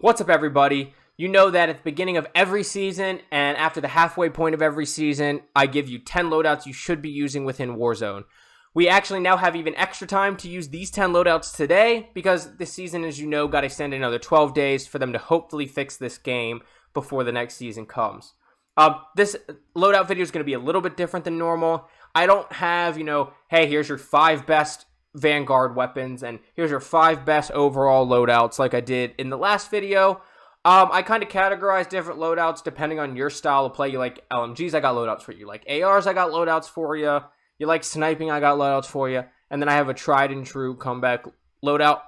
What's up, everybody? You know that at the beginning of every season and after the halfway point of every season, I give you 10 loadouts you should be using within Warzone. We actually now have even extra time to use these 10 loadouts today because this season, as you know, got extended another 12 days for them to hopefully fix this game before the next season comes. This loadout video is going to be a little bit different than normal. I don't have, hey, here's your 5 best Vanguard weapons and here's your 5 best overall loadouts like I did in the last video. I kind of categorize different loadouts depending on your style of play. You like LMGs, I got loadouts for you. You like ARs, I got loadouts for you. You like sniping, I got loadouts for you. And then I have a tried and true comeback loadout,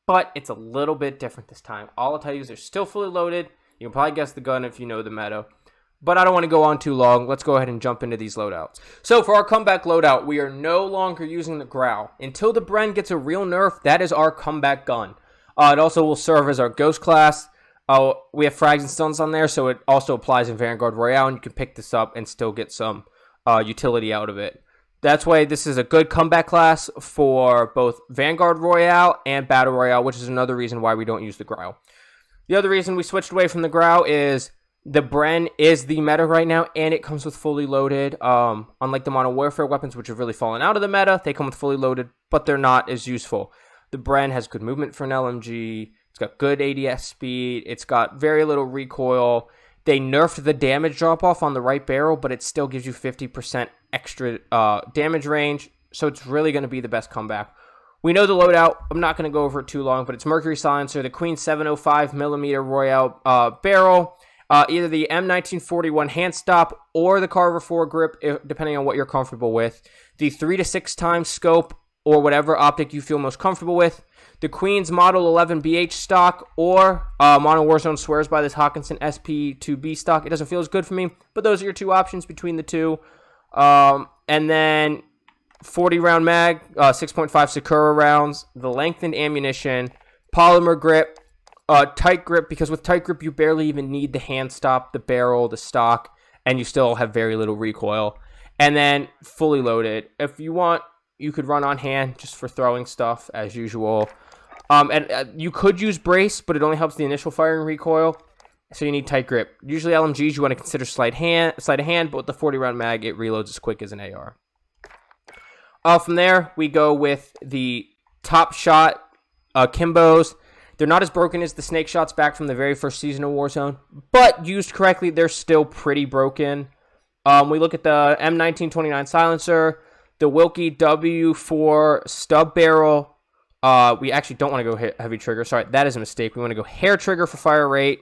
but it's a little bit different this time. All I'll tell you is they're still fully loaded. You can probably guess the gun if you know the meta. But I don't want to go on too long. Let's go ahead and jump into these loadouts. So for our comeback loadout, we are no longer using the Growl. Until the Bren gets a real nerf, that is our comeback gun. It also will serve as our Ghost class. We have frags and stuns on there, so it also applies in Vanguard Royale, and you can pick this up and still get some utility out of it. That's why this is a good comeback class for both Vanguard Royale and Battle Royale, which is another reason why we don't use the Growl. The other reason we switched away from the Growl is the Bren is the meta right now, and it comes with fully loaded. Unlike the Modern Warfare weapons, which have really fallen out of the meta, they come with fully loaded, but they're not as useful. The Bren has good movement for an LMG. It's got good ADS speed. It's got very little recoil. They nerfed the damage drop-off on the right barrel, but it still gives you 50% extra damage range, so it's really going to be the best comeback. We know the loadout. I'm not going to go over it too long, but it's Mercury Silencer, the Queen 705mm Royale barrel, either the M1941 hand stop or the Carver 4 grip, depending on what you're comfortable with, the 3 to 6 times scope or whatever optic you feel most comfortable with, the Queen's Model 11 BH stock, or Modern Warzone swears by this Hawkinson SP2B stock. It doesn't feel as good for me, but those are your 2 options between the 2. And then 40-round mag, 6.5 Sakura rounds, the lengthened ammunition, polymer grip, tight grip, because with tight grip you barely even need the hand stop, the barrel, the stock, and you still have very little recoil. And then fully loaded. If you want, you could run on hand just for throwing stuff as usual. You could use brace, but it only helps the initial firing recoil, so you need tight grip. Usually LMGs you want to consider sleight of hand, but with the 40-round mag, it reloads as quick as an AR. From there, we go with the Top Shot Kimbos. They're not as broken as the Snake Shots back from the very first season of Warzone, but used correctly, they're still pretty broken. We look at the M1929 Silencer, the Wilkie W4 Stub Barrel. We actually don't want to go heavy trigger. Sorry, that is a mistake. We want to go hair trigger for fire rate.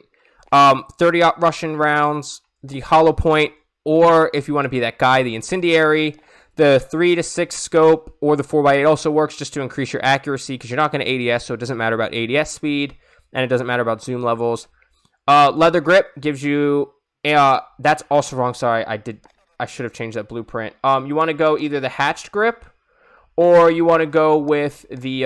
30-aught Russian rounds, the hollow point, or if you want to be that guy, the incendiary. The 3 to 6 scope or the 4x8 also works just to increase your accuracy because you're not going to ADS, so it doesn't matter about ADS speed, and it doesn't matter about zoom levels. Leather grip gives you... that's also wrong. Sorry, I should have changed that blueprint. You want to go either the hatched grip or you want to go with the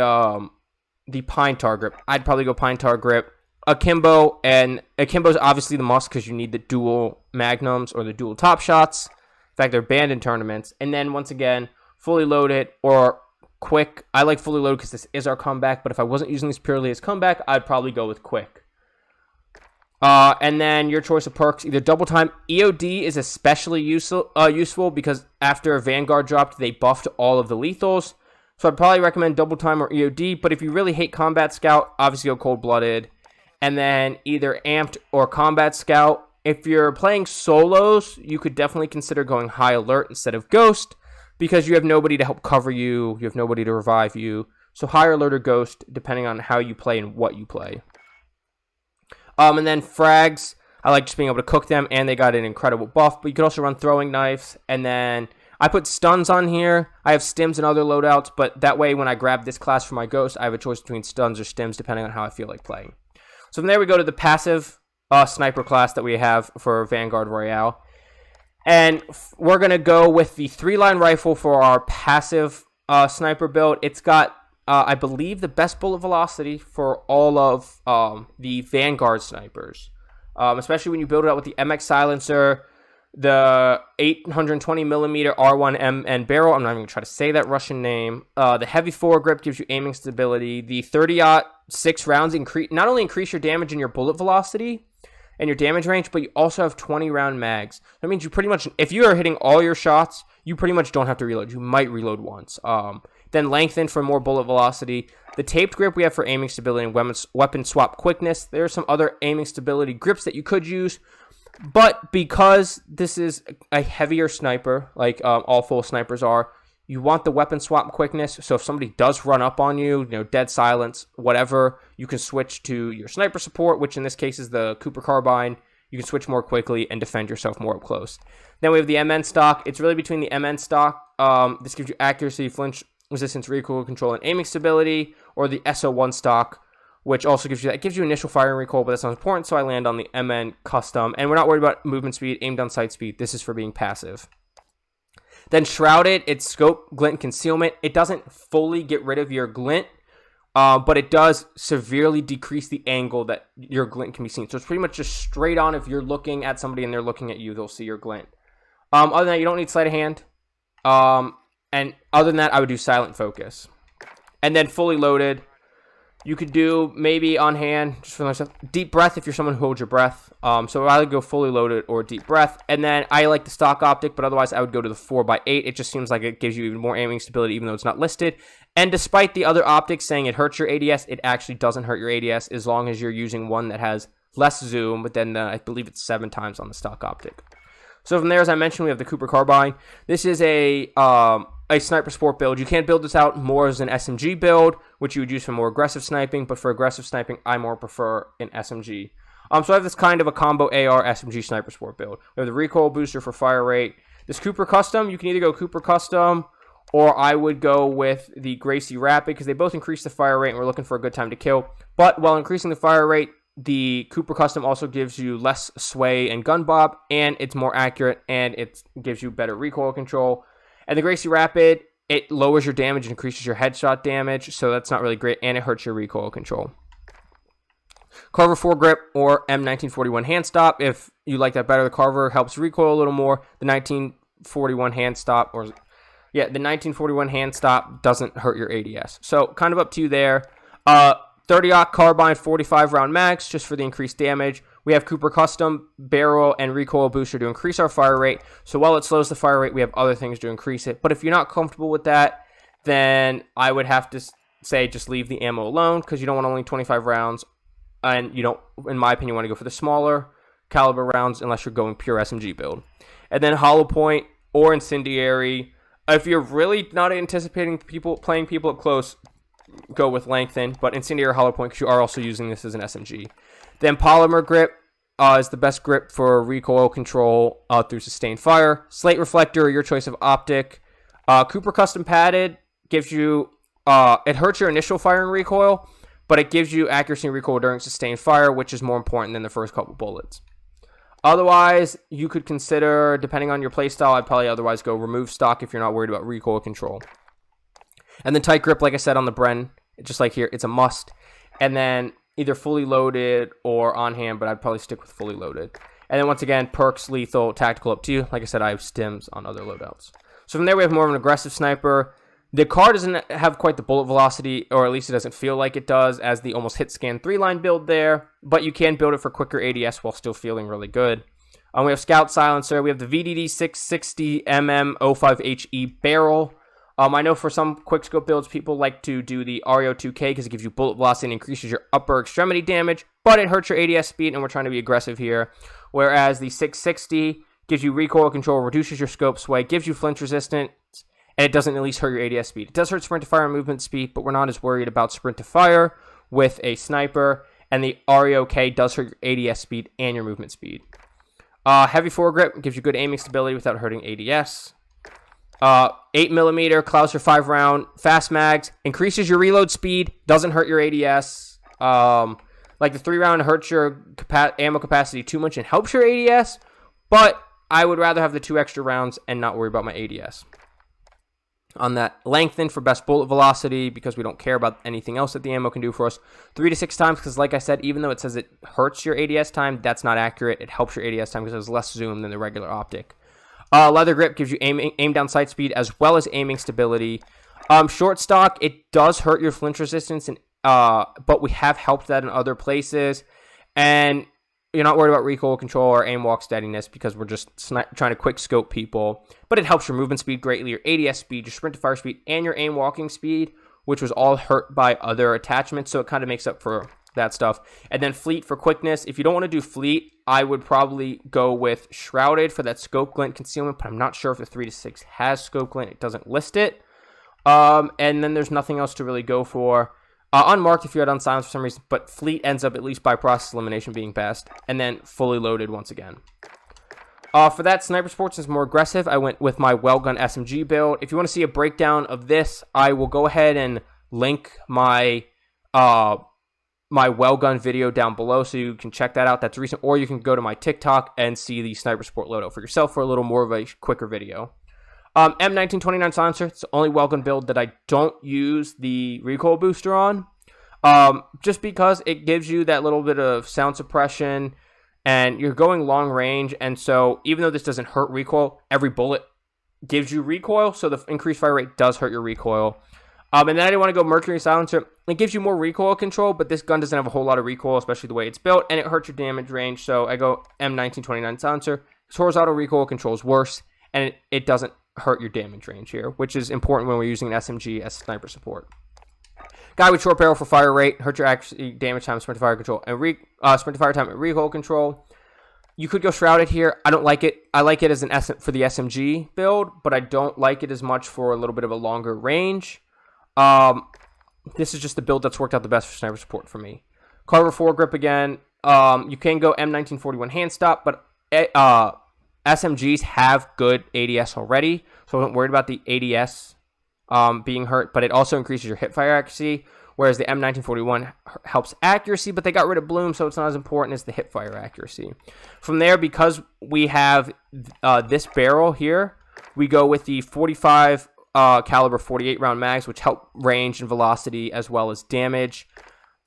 pine tar grip. I'd probably go pine tar grip. Akimbo, and Akimbo's obviously the must because you need the dual magnums or the dual top shots. In fact, they're banned in tournaments. And then once again, fully loaded or quick. I like fully loaded because this is our comeback, but if I wasn't using this purely as comeback, I'd probably go with quick. And then your choice of perks, either double time. EOD is especially useful because after Vanguard dropped, they buffed all of the lethals. So I'd probably recommend double time or EOD, but if you really hate Combat Scout, obviously go cold-blooded. And then either Amped or Combat Scout. If you're playing solos, you could definitely consider going High Alert instead of Ghost because you have nobody to help cover you. You have nobody to revive you. So High Alert or Ghost, depending on how you play and what you play. And then frags, I like just being able to cook them, and they got an incredible buff. But you could also run throwing knives. And then I put stuns on here. I have stims and other loadouts, but that way when I grab this class for my Ghost, I have a choice between stuns or stims depending on how I feel like playing. So from there we go to the passive sniper class that we have for Vanguard Royale. And we're going to go with the 3-line rifle for our passive sniper build. It's got, I believe, the best bullet velocity for all of the Vanguard snipers. Especially when you build it out with the MX Silencer, The 820 millimeter R1MN barrel. I'm not even going to try to say that Russian name. The heavy foregrip gives you aiming stability. The 30-06 rounds not only increase your damage and your bullet velocity and your damage range, but you also have 20 round mags. That means you pretty much, if you are hitting all your shots, you pretty much don't have to reload. You might reload once. Then lengthen for more bullet velocity. The taped grip we have for aiming stability and weapon swap quickness. There are some other aiming stability grips that you could use. But because this is a heavier sniper, like all full snipers are, you want the weapon swap quickness. So if somebody does run up on you, dead silence, whatever, you can switch to your sniper support, which in this case is the Cooper carbine. You can switch more quickly and defend yourself more up close. Then we have the MN stock. It's really between the MN stock. This gives you accuracy, flinch resistance, recoil control, and aiming stability, or the SO1 stock, which also gives you initial firing recoil, but that's not important, so I land on the MN custom. And we're not worried about movement speed, aim down sight speed. This is for being passive. Then Shrouded, it's scope, glint, and concealment. It doesn't fully get rid of your glint, but it does severely decrease the angle that your glint can be seen. So it's pretty much just straight on. If you're looking at somebody and they're looking at you, they'll see your glint. Other than that, you don't need sleight of hand. And other than that, I would do silent focus. And then fully loaded, you could do maybe on hand, just for myself, deep breath if you're someone who holds your breath. So I would go fully loaded or deep breath. And then I like the stock optic, but otherwise I would go to the 4x8. It just seems like it gives you even more aiming stability, even though it's not listed. And despite the other optics saying it hurts your ADS, it actually doesn't hurt your ADS as long as you're using one that has less zoom, but then I believe it's 7 times on the stock optic. So from there, as I mentioned, we have the Cooper carbine. This is a sniper sport build. You can't build this out more as an SMG build, which you would use for more aggressive sniping, but for aggressive sniping, I more prefer an SMG. So I have this kind of a combo AR SMG sniper sport build. We have the recoil booster for fire rate. This Cooper custom, you can either go Cooper custom, or I would go with the Gracie Rapid, because they both increase the fire rate, and we're looking for a good time to kill. But while increasing the fire rate, the Cooper custom also gives you less sway and gun bob, and it's more accurate, and it gives you better recoil control. And the Gracie Rapid, it lowers your damage and increases your headshot damage, so that's not really great, and it hurts your recoil control. Carver foregrip or M1941 hand stop. If you like that better, the Carver helps recoil a little more. The 1941 hand stop, the 1941 hand stop doesn't hurt your ADS. So kind of up to you there. 30-aught carbine, 45 round max, just for the increased damage. We have Cooper custom barrel and recoil booster to increase our fire rate. So while it slows the fire rate, we have other things to increase it. But if you're not comfortable with that, then I would have to say just leave the ammo alone, because you don't want only 25 rounds, and you don't, in my opinion, want to go for the smaller caliber rounds unless you're going pure SMG build. And then hollow point or incendiary. If you're really not anticipating playing people up close, go with lengthen, but incendiary or hollow point, because you are also using this as an SMG. Then polymer grip is the best grip for recoil control through sustained fire. Slate reflector, your choice of optic. Cooper custom padded gives you, it hurts your initial fire and recoil, but it gives you accuracy and recoil during sustained fire, which is more important than the first couple bullets. Otherwise, you could consider, depending on your playstyle, I'd probably otherwise go remove stock if you're not worried about recoil control. And then tight grip, like I said, on the Bren, just like here, it's a must. And then either fully loaded or on hand, but I'd probably stick with fully loaded. And then once again, perks, lethal, tactical, up to you. Like I said, I have stims on other loadouts. So from there, we have more of an aggressive sniper. The car doesn't have quite the bullet velocity, or at least it doesn't feel like it does, as the almost hit scan 3-line build there. But you can build it for quicker ADS while still feeling really good. We have Scout Silencer. We have the VDD 660 MM05HE barrel. I know for some quickscope builds, people like to do the REO2K because it gives you bullet velocity and increases your upper extremity damage, but it hurts your ADS speed, and we're trying to be aggressive here. Whereas the 660 gives you recoil control, reduces your scope sway, gives you flinch resistance, and it doesn't at least hurt your ADS speed. It does hurt sprint to fire and movement speed, but we're not as worried about sprint to fire with a sniper, and the REOK does hurt your ADS speed and your movement speed. Heavy foregrip gives you good aiming stability without hurting ADS. 8mm Clouser 5-round fast mags increases your reload speed, doesn't hurt your ADS. Like the 3-round hurts your ammo capacity too much and helps your ADS, but I would rather have the 2 extra rounds and not worry about my ADS. On that, lengthen for best bullet velocity because we don't care about anything else that the ammo can do for us. 3 to 6 times because, like I said, even though it says it hurts your ADS time, that's not accurate. It helps your ADS time because it has less zoom than the regular optic. Leather grip gives you aim down sight speed as well as aiming stability. Short stock, it does hurt your flinch resistance, and but we have helped that in other places. And you're not worried about recoil control or aim walk steadiness because we're just trying to quick scope people. But it helps your movement speed greatly, your ADS speed, your sprint to fire speed, and your aim walking speed, which was all hurt by other attachments. So it kind of makes up for that stuff. And then fleet for quickness. If you don't want to do fleet, I would probably go with shrouded for that scope glint concealment, but I'm not sure if the 3 to 6 has scope glint. It doesn't list it. And then there's nothing else to really go for. Unmarked if you had unsilenced for some reason, but fleet ends up at least by process elimination being best. And then fully loaded once again. For that, Sniper Sports is more aggressive. I went with my Welgun SMG build. If you want to see a breakdown of this, I will go ahead and link my my Welgun video down below so you can check that out. That's recent. Or you can go to my TikTok and see the Sniper Sport Loadout for yourself for a little more of a quicker video. M1929 silencer. It's the only Welgun build that I don't use the recoil booster on. Just because it gives you that little bit of sound suppression and you're going long range. And so even though this doesn't hurt recoil, every bullet gives you recoil. So the increased fire rate does hurt your recoil. And then I didn't want to go Mercury silencer. It gives you more recoil control, but this gun doesn't have a whole lot of recoil, especially the way it's built, and it hurts your damage range. So I go M1929 silencer. Its horizontal recoil control is worse, and it doesn't hurt your damage range here, which is important when we're using an SMG as sniper support. Guy with short barrel for fire rate, hurt your accuracy, damage time, sprint to fire control, and sprint to fire time and recoil control. You could go shrouded here. I don't like it. I like it as an for the SMG build, but I don't like it as much for a little bit of a longer range. This is just the build that's worked out the best for sniper support for me. Carver foregrip again. You can go M1941 hand stop, but SMGs have good ADS already, so I wasn't worried about the ADS being hurt, but it also increases your hipfire accuracy, whereas the M1941 helps accuracy, but they got rid of bloom, so it's not as important as the hipfire accuracy. From there, because we have this barrel here, we go with the 45 caliber 48 round mags, which help range and velocity as well as damage.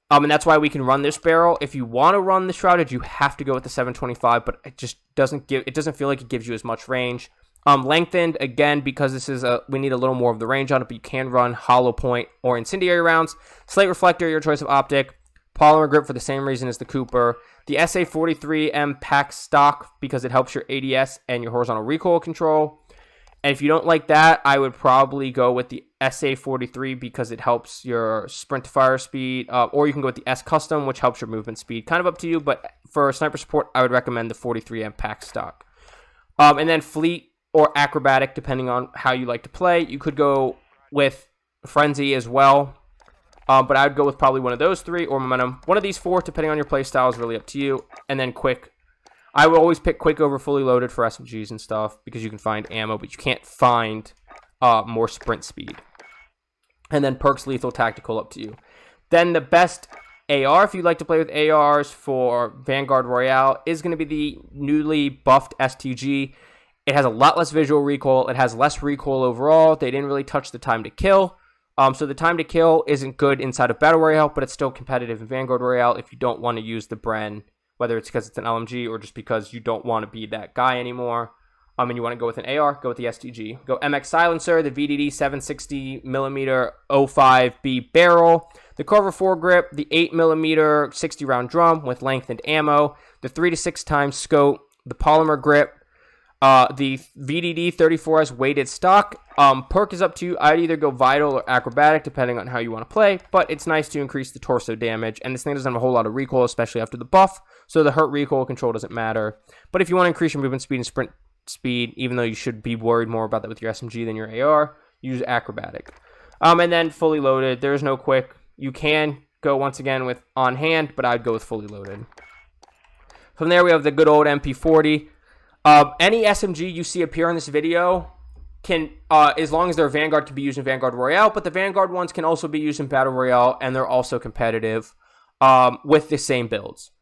And that's why we can run this barrel. If you want to run the shrouded, you have to go with the 725, but it just doesn't feel like it gives you as much range. Lengthened again because this is we need a little more of the range on it, but you can run hollow point or incendiary rounds. Slate reflector, your choice of optic. Polymer grip for the same reason as the Cooper. The SA43M pack stock because it helps your ADS and your horizontal recoil control. And if you don't like that, I would probably go with the SA43 because it helps your sprint to fire speed. Or you can go with the S Custom, which helps your movement speed. Kind of up to you, but for sniper support, I would recommend the 43M pack stock. And then fleet or acrobatic, depending on how you like to play. You could go with frenzy as well. But I would go with probably one of those three or momentum. One of these four, depending on your play style, is really up to you. And then quick. I would always pick quick over fully loaded for SMGs and stuff because you can find ammo, but you can't find more sprint speed. And then perks, lethal, tactical, up to you. Then the best AR, if you like to play with ARs for Vanguard Royale, is going to be the newly buffed STG. It has a lot less visual recoil. It has less recoil overall. They didn't really touch the time to kill. So the time to kill isn't good inside of Battle Royale, but it's still competitive in Vanguard Royale if you don't want to use the Bren, whether it's because it's an LMG or just because you don't want to be that guy anymore. And you want to go with an AR, go with the STG. Go MX Silencer, the VDD 760mm 05B barrel, the Carver foregrip, the 8mm 60 round drum with lengthened ammo, the 3 to 6 times scope, the polymer grip, the VDD 34S weighted stock. Perk is up to you. I'd either go vital or acrobatic depending on how you want to play, but it's nice to increase the torso damage, and this thing doesn't have a whole lot of recoil, especially after the buff, so the hurt recoil control doesn't matter. But if you want to increase your movement speed and sprint speed, even though you should be worried more about that with your SMG than your AR, use acrobatic. And then fully loaded, there's no quick. You can go once again with on hand, but I'd go with fully loaded. From there we have the good old MP40. Any SMG you see appear in this video can, as long as they're Vanguard, can be used in Vanguard Royale, but the Vanguard ones can also be used in Battle Royale, and they're also competitive with the same builds.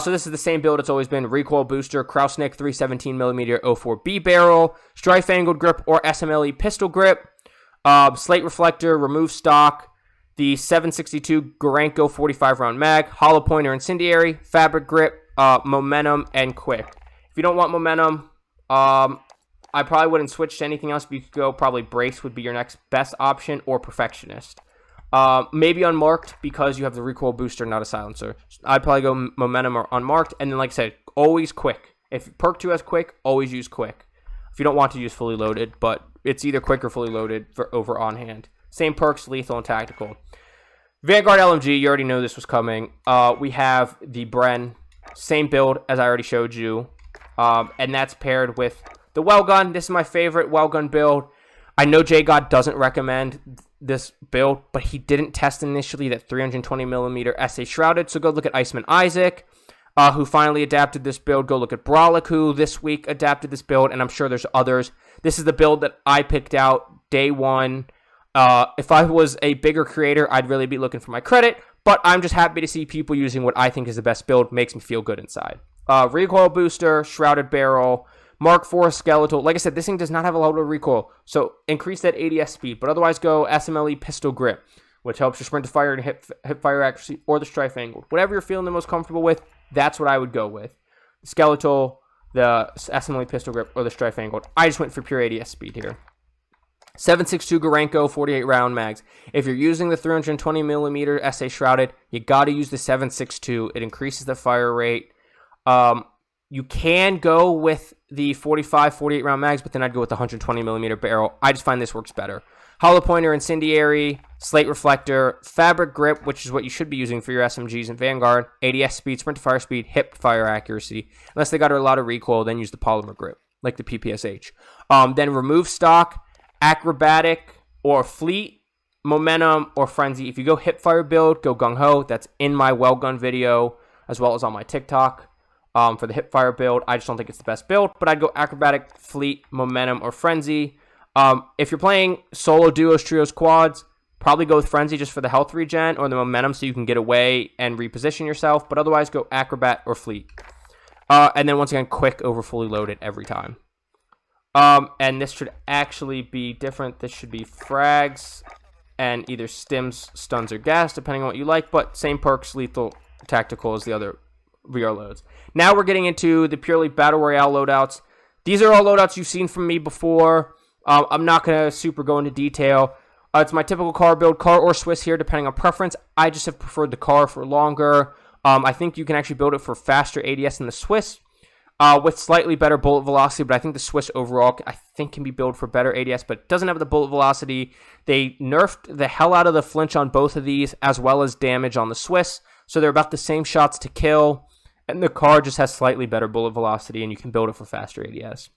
So this is the same build it's always been. Recoil booster, Krausnik 317mm 04B barrel, Strife angled grip or SMLE pistol grip. Slate reflector, remove stock, the 762 Gorenko 45 round mag, hollow pointer incendiary, fabric grip, momentum, and quick. If you don't want momentum, I probably wouldn't switch to anything else. But you could go probably brace would be your next best option, or perfectionist. Maybe unmarked because you have the recoil booster, not a silencer. I'd probably go momentum or unmarked, and then like I said, always quick. If perk 2 has quick, always use quick. If you don't want to use fully loaded, but it's either quick or fully loaded for over on hand. Same perks, lethal and tactical. Vanguard LMG, you already know this was coming. We have the Bren, same build as I already showed you, and that's paired with the Welgun. This is my favorite Welgun build. I know JGod doesn't recommend this build, but he didn't test initially that 320mm SA Shrouded, so go look at Iceman Isaac, who finally adapted this build. Go look at Brolic, who this week adapted this build, and I'm sure there's others. This is the build that I picked out day one. If I was a bigger creator, I'd really be looking for my credit, but I'm just happy to see people using what I think is the best build. Makes me feel good inside. Recoil booster, Shrouded barrel, Mark IV skeletal. Like I said, this thing does not have a lot of recoil, so increase that ADS speed, but otherwise go SMLE pistol grip, which helps your sprint to fire and hip fire accuracy, or the strife angle. Whatever you're feeling the most comfortable with, that's what I would go with. The skeletal, the SMLE pistol grip, or the strife angle. I just went for pure ADS speed here. 762 Gorenko 48 round mags. If you're using the 320mm SA Shrouded, you got to use the 762. It increases the fire rate. You can go with the 48 round mags, but then I'd go with the 120mm barrel. I just find this works better. Hollow pointer incendiary, slate reflector, fabric grip, which is what you should be using for your SMGs in Vanguard, ADS speed, sprint to fire speed, hip fire accuracy. Unless they got a lot of recoil, then use the polymer grip, like the PPSH. Then remove stock, acrobatic, or fleet, momentum, or frenzy. If you go hip fire build, go gung ho. That's in my Welgun video, as well as on my TikTok. For the hipfire build, I just don't think it's the best build, but I'd go acrobatic, fleet, momentum, or frenzy. If you're playing solo, duos, trios, quads, probably go with frenzy just for the health regen or the momentum so you can get away and reposition yourself, but otherwise go acrobat or fleet. And then once again, quick over fully loaded every time. And this should actually be different. This should be frags and either stims, stuns, or gas, depending on what you like, but same perks, lethal, tactical as the other VR loads. Now we're getting into the purely Battle Royale loadouts. These are all loadouts you've seen from me before. I'm not going to super go into detail. It's my typical car build, car or Swiss here, depending on preference. I just have preferred the car for longer. I think you can actually build it for faster ADS than the Swiss, with slightly better bullet velocity, but I think the Swiss overall, I think, can be built for better ADS, but it doesn't have the bullet velocity. They nerfed the hell out of the flinch on both of these, as well as damage on the Swiss, so they're about the same shots to kill. And the car just has slightly better bullet velocity, and you can build it for faster ADS.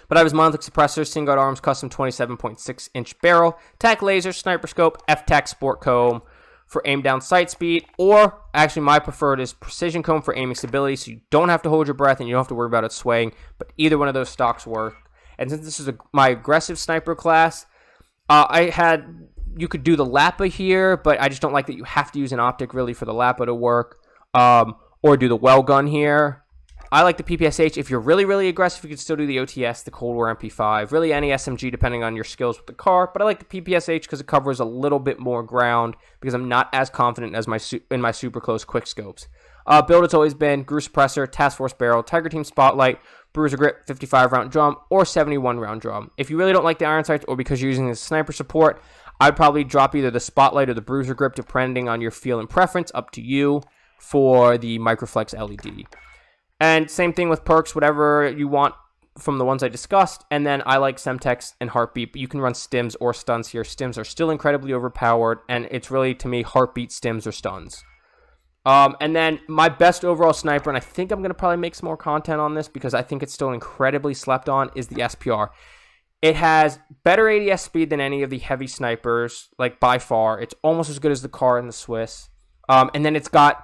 But I was monolithic suppressor, Vanguard Arms, custom 27.6-inch barrel, tac laser, sniper scope, F-tac sport comb for aim down sight speed, or actually my preferred is precision comb for aiming stability, so you don't have to hold your breath and you don't have to worry about it swaying, but either one of those stocks work. And since this is my aggressive sniper class, you could do the Lappa here, but I just don't like that you have to use an optic really for the Lappa to work. Or do the Welgun here. I like the PPSH. If you're really, really aggressive, you can still do the OTS, the Cold War MP5, really any SMG depending on your skills with the car. But I like the PPSH because it covers a little bit more ground because I'm not as confident as in my super close quick scopes. Build it's always been Grew Suppressor, Task Force Barrel, Tiger Team Spotlight, Bruiser Grip, 55 round drum, or 71 round drum. If you really don't like the iron sights or because you're using the sniper support, I'd probably drop either the Spotlight or the Bruiser Grip depending on your feel and preference, up to you, for the Microflex LED. And same thing with perks, whatever you want from the ones I discussed. And then I like Semtex and Heartbeat, but you can run stims or stuns here. Stims are still incredibly overpowered, and it's really, to me, Heartbeat, stims, or stuns. And then my best overall sniper, and I think I'm going to probably make some more content on this because I think it's still incredibly slept on, is the SPR. It has better ADS speed than any of the heavy snipers, like by far. It's almost as good as the car and the Swiss. And then it's got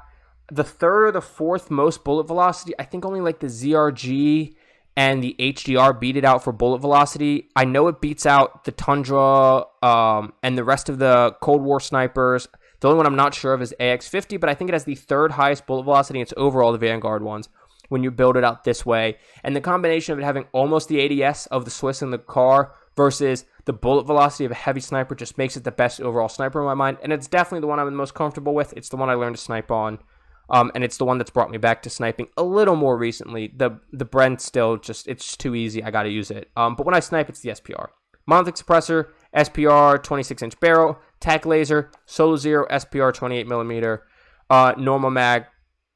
the third or the fourth most bullet velocity. I think only like the ZRG and the HDR beat it out for bullet velocity. I know it beats out the Tundra and the rest of the Cold War snipers. The only one I'm not sure of is AX50, but I think it has the third highest bullet velocity. It's overall the Vanguard ones when you build it out this way. And the combination of it having almost the ADS of the Swiss and the car versus The bullet velocity of a heavy sniper just makes it the best overall sniper in my mind, and it's definitely the one I'm the most comfortable with. It's the one I learned to snipe on, and it's the one that's brought me back to sniping a little more recently. The Brent still just, it's just too easy. I got to use it. But when I snipe, it's the SPR. Monolithic suppressor, SPR, 26-inch barrel, tac laser, solo zero, SPR, 28mm, normal mag.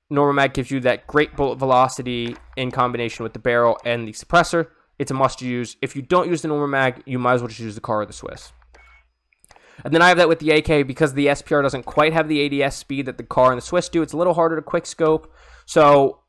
Normal mag gives you that great bullet velocity in combination with the barrel and the suppressor. It's a must-use. If you don't use the normal mag, you might as well just use the CAR or the Swiss. And then I have that with the AK because the SPR doesn't quite have the ADS speed that the CAR and the Swiss do. It's a little harder to quick scope. So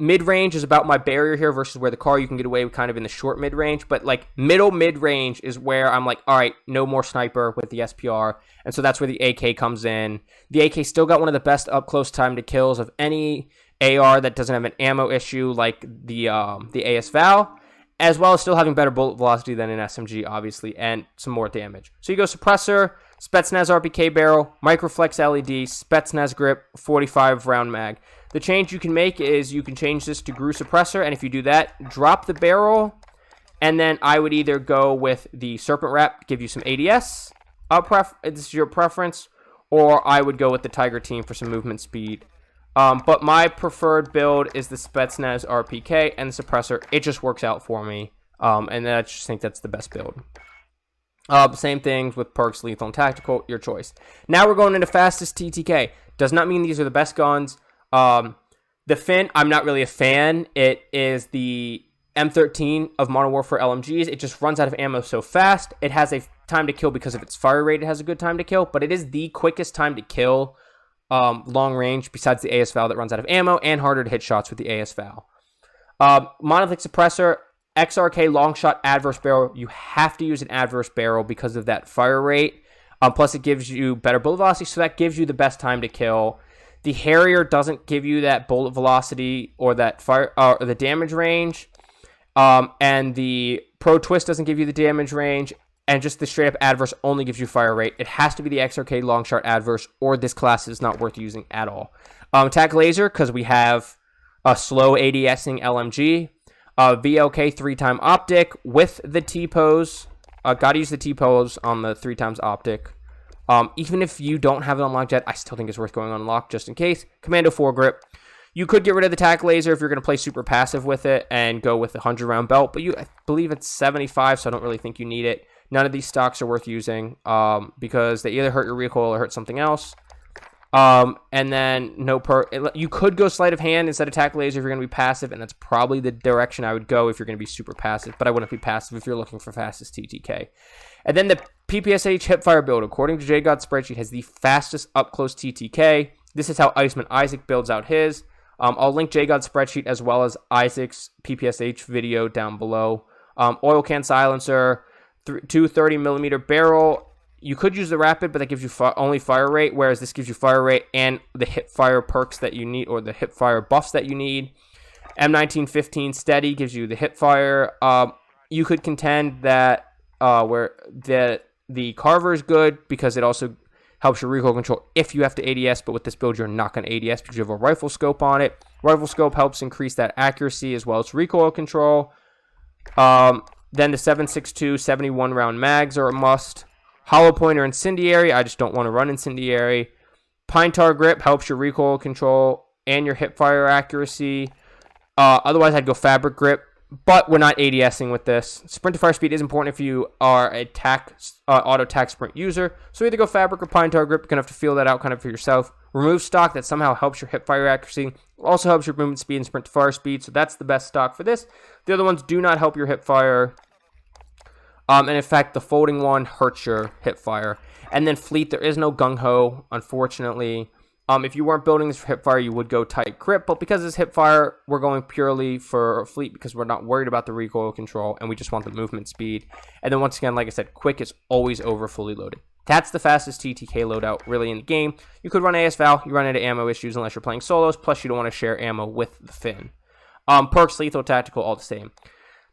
mid-range is about my barrier here versus where the CAR you can get away with kind of in the short mid-range. But like mid-range is where I'm like, all right, no more sniper with the SPR. And so that's where the AK comes in. The AK still got one of the best up-close time to kills of any AR that doesn't have an ammo issue like the AS Val, as well as still having better bullet velocity than an SMG, obviously, and some more damage. So you go suppressor, Spetsnaz RPK barrel, Microflex LED, Spetsnaz grip, 45 round mag. The change you can make is you can change this to GRU suppressor, and if you do that, drop the barrel, and then I would either go with the Serpent Wrap, give you some ADS, this is your preference, or I would go with the Tiger Team for some movement speed. But my preferred build is the Spetsnaz RPK and the suppressor. It just works out for me, and I just think that's the best build. Same things with perks, lethal, and tactical, your choice. Now we're going into fastest TTK. Does not mean these are the best guns. The Fin, I'm not really a fan. It is the M13 of Modern Warfare LMGs. It just runs out of ammo so fast. It has a time to kill because of its fire rate. It has a good time to kill, but it is the quickest time to kill long range besides the AS Val that runs out of ammo, and harder to hit shots with the AS Val. Monolithic suppressor, XRK long shot adverse barrel. You have to use an adverse barrel because of that fire rate. Plus it gives you better bullet velocity, so that gives you the best time to kill. The Harrier doesn't give you that bullet velocity or that fire or the damage range. And the Pro Twist doesn't give you the damage range. And just the straight up adverse only gives you fire rate. It has to be the XRK long shot adverse, or this class is not worth using at all. Tac laser, because we have a slow ADSing LMG. VLK 3-time optic with the T-pose. Gotta use the T-pose on the 3x optic. Even if you don't have it on lock jet, I still think it's worth going on lock just in case. Commando foregrip. You could get rid of the tac laser if you're going to play super passive with it and go with the 100-round belt, but I believe it's 75, so I don't really think you need it. None of these stocks are worth using because they either hurt your recoil or hurt something else. And then you could go sleight of hand instead of tac laser if you're going to be passive, and that's probably the direction I would go if you're going to be super passive, but I wouldn't be passive if you're looking for fastest TTK. And then the PPSH hipfire build, according to JGod's spreadsheet, has the fastest up-close TTK. This is how Iceman Isaac builds out his. I'll link JGod's spreadsheet as well as Isaac's PPSH video down below. Oil can silencer, 230mm barrel. You could use the rapid, but that gives you only fire rate, whereas this gives you fire rate and the hipfire perks that you need, or the hipfire buffs that you need. M1915 steady gives you the hipfire. You could contend that the Carver is good because it also helps your recoil control if you have to ADS, but with this build you're not going to ADS because you have a rifle scope on it. Rifle scope helps increase that accuracy as well as recoil control. Then the 7.62 71 round mags are a must. Hollow point or incendiary, I just don't want to run incendiary. Pine tar grip helps your recoil control and your hipfire accuracy. Otherwise I'd go fabric grip, but we're not ADSing with this. Sprint to fire speed is important if you are a auto tac sprint user. So either go fabric or pine tar grip. You're going to have to feel that out kind of for yourself. Remove stock that somehow helps your hipfire accuracy. Also helps your movement speed and sprint to fire speed. So that's the best stock for this. The other ones do not help your hipfire. And in fact, the folding one hurts your hipfire. And then fleet, there is no gung-ho, unfortunately. If you weren't building this for hipfire, you would go tight grip, but because it's hipfire, we're going purely for fleet because we're not worried about the recoil control and we just want the movement speed. And then once again, like I said, quick is always over fully loaded. That's the fastest TTK loadout really in the game. You could run AS Val, you run into ammo issues unless you're playing solos, plus you don't want to share ammo with the Fin. Perks, lethal, tactical, all the same.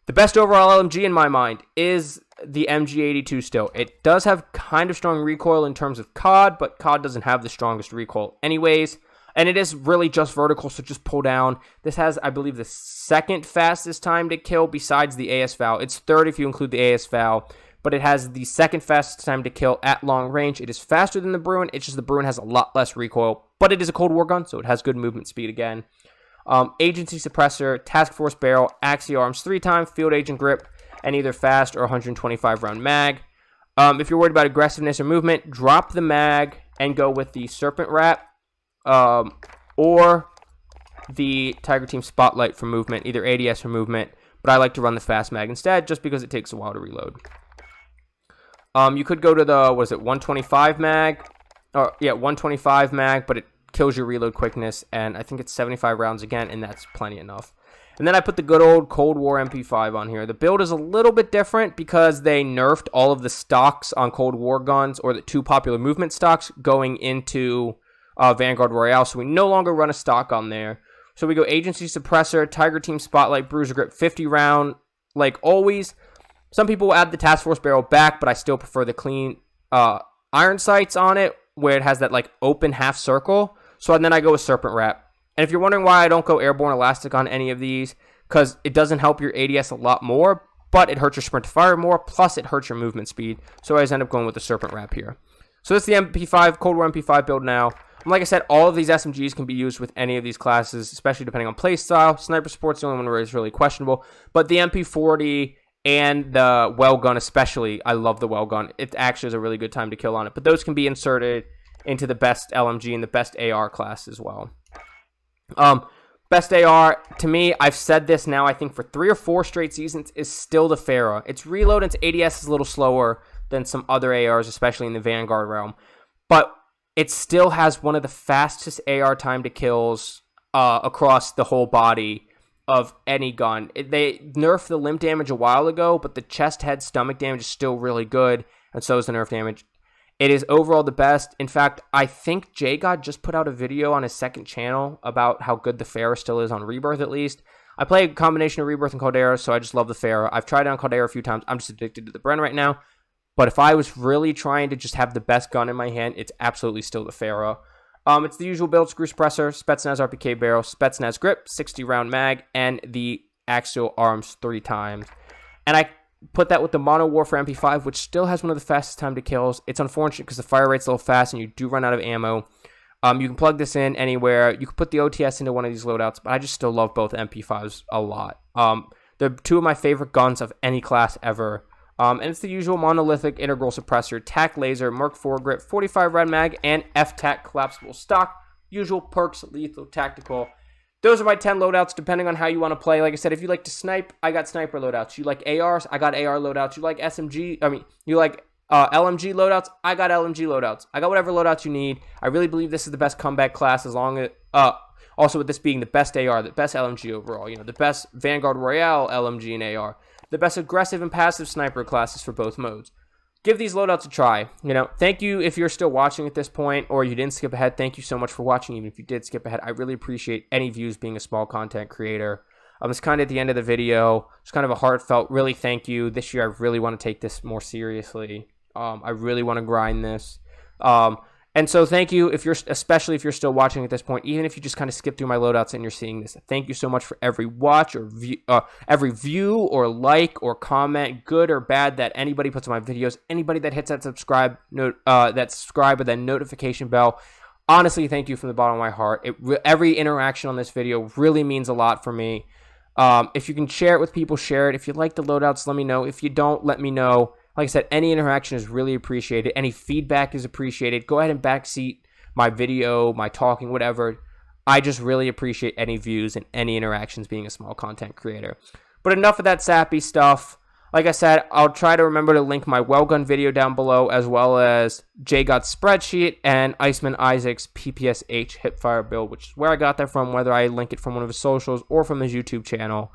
The best overall LMG in my mind is the MG82 still. It does have kind of strong recoil in terms of COD, but COD doesn't have the strongest recoil anyways. And it is really just vertical, so just pull down. This has, I believe, the second fastest time to kill besides the AS Val. It's third if you include the AS Val. but it has the second fastest time to kill at long range. It is faster than the Bruin. It's just the Bruin has a lot less recoil, but it is a Cold War gun, so it has good movement speed again. Agency Suppressor, Task Force Barrel, Axi Arms 3x, Field Agent Grip, and either fast or 125 round mag. If you're worried about aggressiveness or movement, drop the mag and go with the Serpent Wrap or the Tiger Team Spotlight for movement, either ADS for movement, but I like to run the fast mag instead just because it takes a while to reload. You could go to the, 125 mag? Or, yeah, 125 mag, but it kills your reload quickness, and I think it's 75 rounds again, and that's plenty enough. And then I put the good old Cold War MP5 on here. The build is a little bit different because they nerfed all of the stocks on Cold War guns, or the 2 popular movement stocks, going into Vanguard Royale, so we no longer run a stock on there. So we go Agency Suppressor, Tiger Team Spotlight, Bruiser Grip, 50 round, like always. Some people will add the Task Force Barrel back, but I still prefer the clean iron sights on it, where it has that like open half circle. So then I go with Serpent Wrap. And if you're wondering why I don't go Airborne Elastic on any of these, because it doesn't help your ADS a lot more, but it hurts your sprint to fire more, plus it hurts your movement speed. So I always end up going with the Serpent Wrap here. So this is the MP5, Cold War MP5 build now. And like I said, all of these SMGs can be used with any of these classes, especially depending on playstyle. Sniper Support's the only one where it's really questionable. But the MP40 and the Welgun especially, I love the Welgun. It actually is a really good time to kill on it. But those can be inserted into the best LMG and the best AR class as well. Best AR, to me, I've said this now, I think for 3 or 4 straight seasons, is still the Farah. Its reload and its ADS is a little slower than some other ARs, especially in the Vanguard realm. But it still has one of the fastest AR time to kills across the whole body of any gun. They nerfed the limb damage a while ago, but the chest, head, stomach damage is still really good, and so is the nerf damage. It is overall the best. In fact, I think JGod just put out a video on his second channel about how good the Farah still is on Rebirth, at least. I play a combination of Rebirth and Caldera, so I just love the Farah. I've tried it on Caldera a few times. I'm just addicted to the Bren right now. But if I was really trying to just have the best gun in my hand, it's absolutely still the Farah. It's the usual build: Screw Suppressor, Spetsnaz RPK Barrel, Spetsnaz Grip, 60 round mag, and the Axial Arms 3x. And I put that with the Mono Warfare MP5, which still has one of the fastest time to kills. It's unfortunate because the fire rate's a little fast and you do run out of ammo. You can plug this in anywhere. You can put the OTS into one of these loadouts, but I just still love both MP5s a lot. They're 2 of my favorite guns of any class ever. And it's the usual monolithic integral suppressor, TAC laser, Merc foregrip, 45 round mag, and F-TAC collapsible stock. Usual perks, lethal, tactical. Those are my 10 loadouts, depending on how you want to play. Like I said, if you like to snipe, I got sniper loadouts. You like ARs, I got AR loadouts. You like you like LMG loadouts, I got LMG loadouts. I got whatever loadouts you need. I really believe this is the best comeback class, as long as also with this being the best AR, the best LMG overall. You know, the best Vanguard Royale LMG and AR, the best aggressive and passive sniper classes for both modes. Give these loadouts a try. You know, thank you if you're still watching at this point, or you didn't skip ahead. Thank you so much for watching, even if you did skip ahead. I really appreciate any views, being a small content creator. It's kind of at the end of the video. It's kind of a heartfelt, really thank you. This year, I really want to take this more seriously. I really want to grind this. And so thank you, especially if you're still watching at this point, even if you just kind of skip through my loadouts and you're seeing this. Thank you so much for every watch or every view or like or comment, good or bad, that anybody puts on my videos. Anybody that hits that subscribe or that notification bell. Honestly, thank you from the bottom of my heart. Every interaction on this video really means a lot for me. If you can share it with people, share it. If you like the loadouts, let me know. If you don't, let me know. Like I said, any interaction is really appreciated. Any feedback is appreciated. Go ahead and backseat my video, my talking, whatever. I just really appreciate any views and any interactions, being a small content creator. But enough of that sappy stuff. Like I said, I'll try to remember to link my Welgun video down below, as well as JGod's spreadsheet and Iceman Isaac's PPSH hipfire build, which is where I got that from, whether I link it from one of his socials or from his YouTube channel.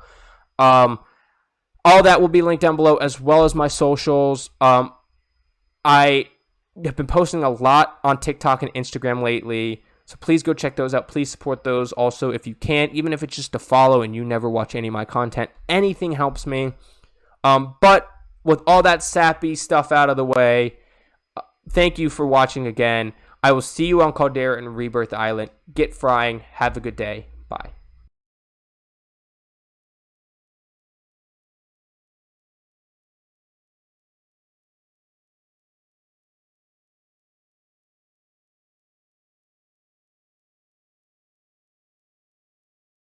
All that will be linked down below, as well as my socials. I have been posting a lot on TikTok and Instagram lately, so please go check those out. Please support those also if you can, even if it's just to follow and you never watch any of my content. Anything helps me. But with all that sappy stuff out of the way, thank you for watching again. I will see you on Caldera and Rebirth Island. Get frying. Have a good day. Bye.